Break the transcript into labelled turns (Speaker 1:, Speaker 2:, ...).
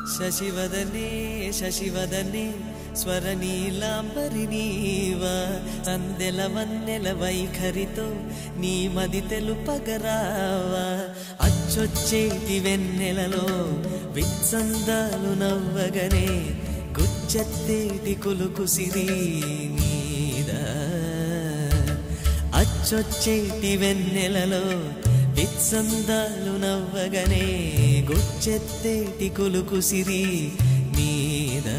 Speaker 1: శశివదనే శశివదనే స్వరనీలాంబరి నీవా అందెల వన్నెల వైఖరితో నీ మది తెలుపగరావా అచ్చొచ్చేటి వెన్నెలలో విత్సందాలు నవ్వగనే గుచ్చెత్తేటి కులుకుసిరి నీదా అచ్చొచ్చేటి వెన్నెలలో విత్సందాలు నవ్వగనే గుచ్చెత్తేటి కులుకుసిరి నీదా